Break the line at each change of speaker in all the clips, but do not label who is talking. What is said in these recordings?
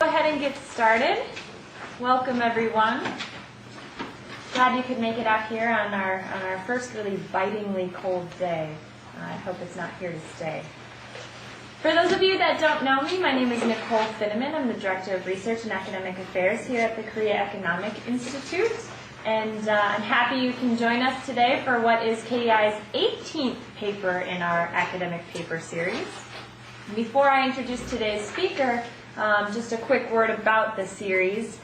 Go ahead and get started. Welcome everyone. Glad you could make it out here on our first really bitingly cold day. I hope it's not here to stay. For those of you that don't know me, my name is Nicole Finneman. I'm the Director of Research and Academic Affairs here at the Korea Economic Institute. And I'm happy you can join us today for what is KEI's 18th paper in our academic paper series. Before I introduce today's speaker, just a quick word about the series.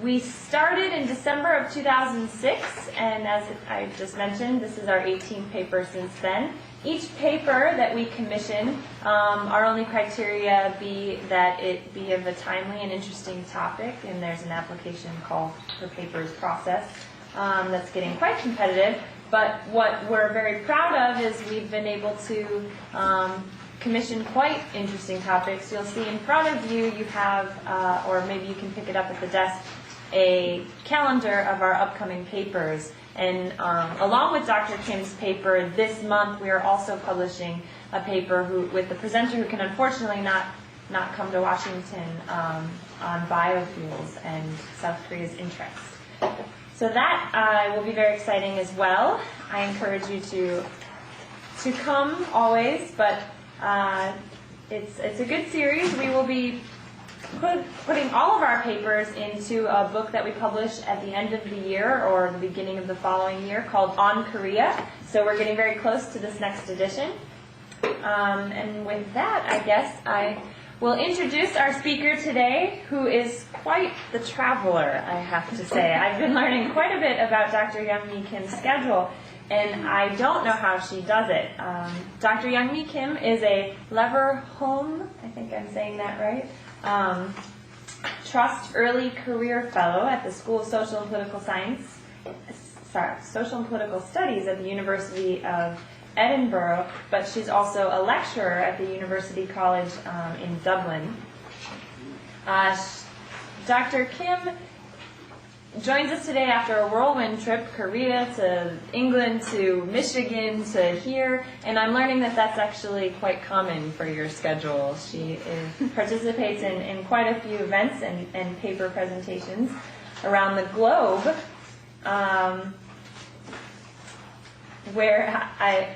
We started in December of 2006, and as I just mentioned, this is our 18th paper since then. Each paper that we commission, our only criteria be that it be of a timely and interesting topic, and there's an application call for papers process that's getting quite competitive. But what we're very proud of is we've been able to commission quite interesting topics. You'll see in front of you, you have, or maybe you can pick it up at the desk, a calendar of our upcoming papers. And along with Dr. Kim's paper, this month we are also publishing a paper with the presenter who can unfortunately not come to Washington on biofuels and South Korea's interest. So that will be very exciting as well. I encourage you to come always, but it's a good series. We will be putting all of our papers into a book that we publish at the end of the year or the beginning of the following year called On Korea. So we're getting very close to this next edition. And with that, I guess I will introduce our speaker today, who is quite the traveler, I have to say. I've been learning quite a bit about Dr. Youngmi Kim's schedule, and I don't know how she does it. Dr. Youngmi Kim is a Leverhulme, I think I'm saying that right, Trust Early Career Fellow at the School of Social and Political Studies at the University of Edinburgh, but she's also a lecturer at the University College in Dublin. Dr. Kim joins us today after a whirlwind trip, Korea to England to Michigan to here, and I'm learning that that's actually quite common for your schedule. She participates in quite a few events and paper presentations around the globe, where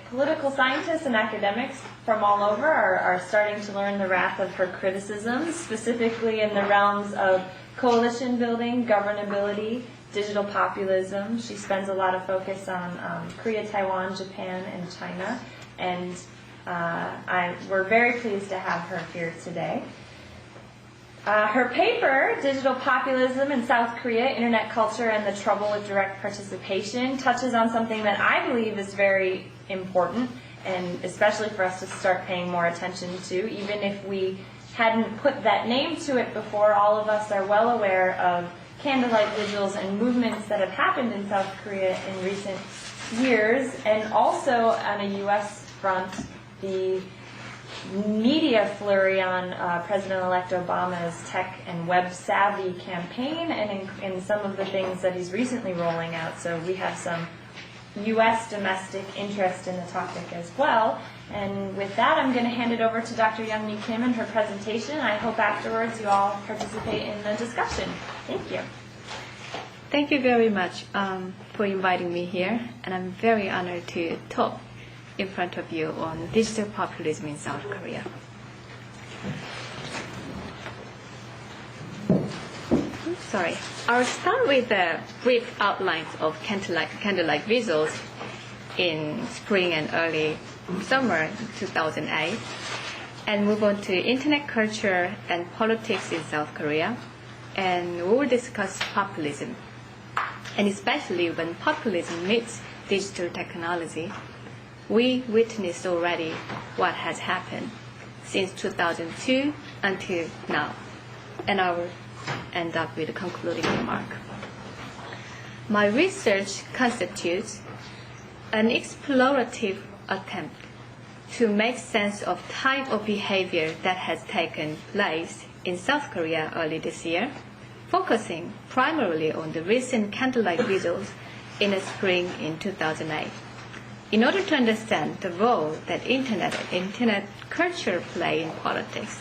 political scientists and academics from all over are starting to learn the wrath of her criticisms, specifically in the realms of coalition building, governability, digital populism. She spends a lot of focus on Korea, Taiwan, Japan, and China, and we're very pleased to have her here today. Her paper, Digital Populism in South Korea, Internet Culture and the Trouble with Direct Participation, touches on something that I believe is very important, and especially for us to start paying more attention to. Even if we hadn't put that name to it before, all of us are well aware of candlelight vigils and movements that have happened in South Korea in recent years, and also on a U.S. front, the media flurry on President-elect Obama's tech and web-savvy campaign, and in some of the things that he's recently rolling out. So we have some U.S. domestic interest in the topic as well. And with that, I'm going to hand it over to Dr. Youngmi Kim and her presentation. I hope afterwards you all participate in the discussion. Thank you.
Thank you very much for inviting me here, and I'm very honored to talk in front of you on digital populism in South Korea. Sorry. I'll start with the brief outlines of candlelight visuals in spring and early summer 2008, and move on to internet culture and politics in South Korea, and we will discuss populism, and especially when populism meets digital technology. We witnessed already what has happened since 2002 until now, and I will end up with a concluding remark. My research constitutes an explorative attempt to make sense of type of behavior that has taken place in South Korea early this year, focusing primarily on the recent candlelight visuals in the spring in 2008. In order to understand the role that internet culture play in politics,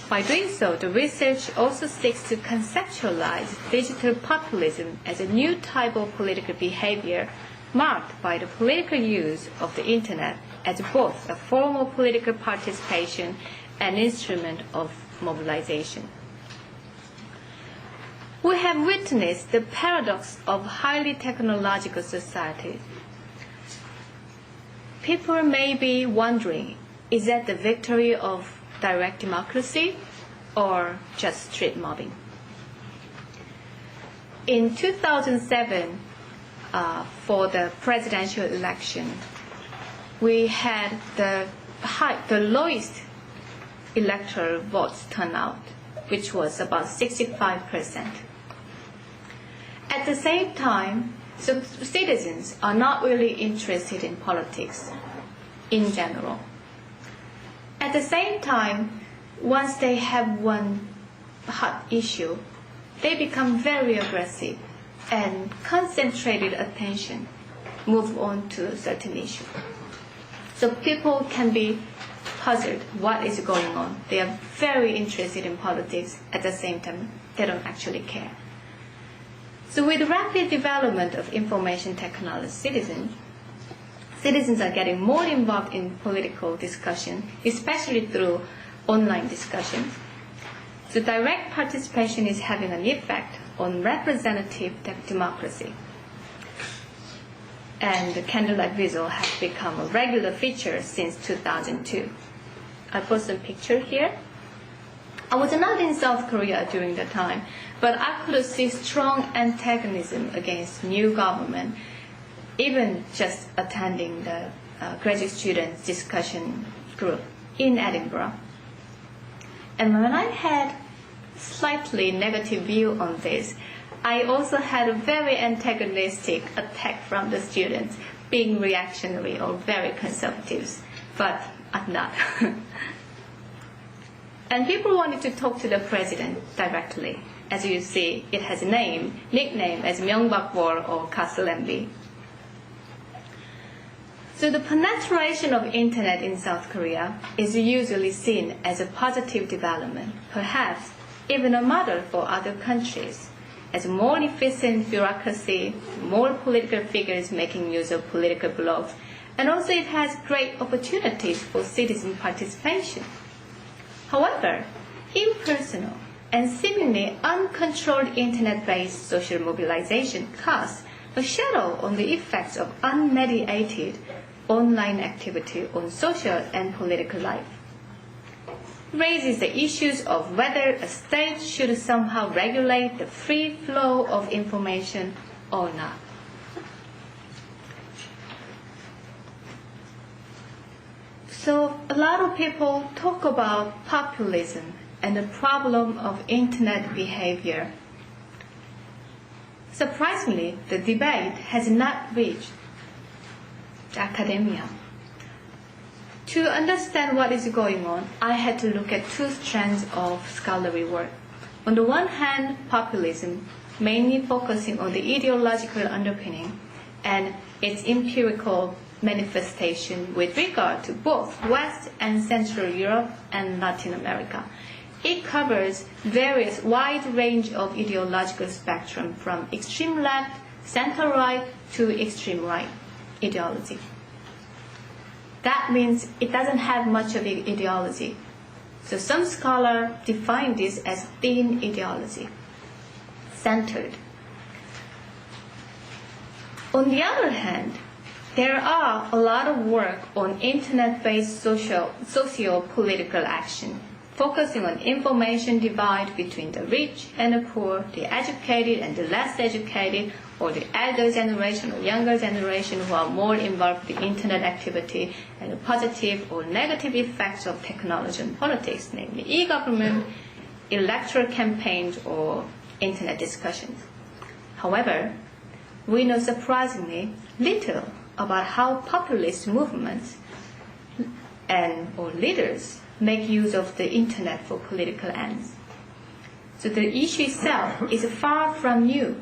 By doing so, the research also seeks to conceptualize digital populism as a new type of political behavior marked by the political use of the Internet as both a form of political participation and instrument of mobilization. We have witnessed the paradox of highly technological societies. People may be wondering, is that the victory of direct democracy or just street mobbing? In 2007, for the presidential election, we had the lowest electoral votes turnout, which was about 65%. At the same time, citizens are not really interested in politics in general. At the same time, once they have one hot issue, they become very aggressive and concentrated attention move on to a certain issue. So people can be puzzled what is going on. They are very interested in politics. At the same time, they don't actually care. So with the rapid development of information technology, citizens are getting more involved in political discussion, especially through online discussions. So direct participation is having an effect on representative democracy. And the candlelight visual has become a regular feature since 2002. I put some picture here. I was not in South Korea during the time, but I could see strong antagonism against new government, even just attending the graduate students discussion group in Edinburgh. And when I had slightly negative view on this, I also had a very antagonistic attack from the students, being reactionary or very conservatives, but I'm not. And people wanted to talk to the president directly. As you see, it has a nickname as Myeongbak-wol or Castle MB. So the penetration of internet in South Korea is usually seen as a positive development, perhaps even a model for other countries, as more efficient bureaucracy, more political figures making use of political blogs, and also it has great opportunities for citizen participation. However, impersonal and seemingly uncontrolled internet-based social mobilization casts a shadow on the effects of unmediated online activity on social and political life. Raises the issues of whether a state should somehow regulate the free flow of information or not. So a lot of people talk about populism and the problem of internet behavior. Surprisingly, the debate has not reached academia. To understand what is going on, I had to look at two strands of scholarly work. On the one hand, populism, mainly focusing on the ideological underpinning and its empirical manifestation with regard to both West and Central Europe and Latin America. It covers various wide range of ideological spectrum from extreme left, center right to extreme right ideology. That means it doesn't have much of an ideology. So some scholars define this as thin ideology, centered. On the other hand, there are a lot of work on internet-based socio-political action, focusing on information divide between the rich and the poor, the educated and the less educated, or the elder generation or younger generation who are more involved in internet activity, and the positive or negative effects of technology on politics, namely e-government, electoral campaigns, or internet discussions. However, we know surprisingly little about how populist movements or leaders make use of the internet for political ends. So the issue itself is far from new.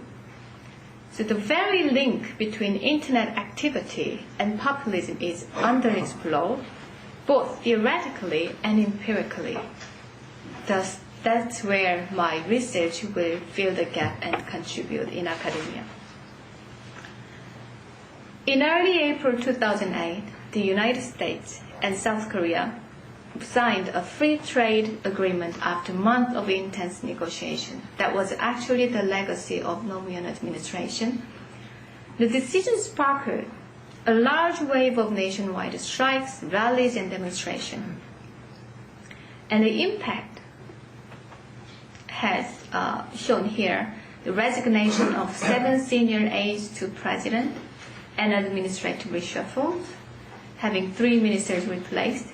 So the very link between internet activity and populism is underexplored, both theoretically and empirically. Thus, that's where my research will fill the gap and contribute in academia. In early April 2008, the United States and South Korea signed a free trade agreement after months of intense negotiation. That was actually the legacy of Nomuon administration. The decision sparked a large wave of nationwide strikes, rallies, and demonstrations. And the impact has shown here the resignation of 7 senior aides to president and administrative reshuffles, having 3 ministers replaced.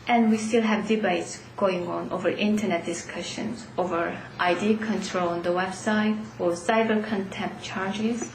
And we still have debates going on over internet discussions, over ID control on the website, or cyber contempt charges.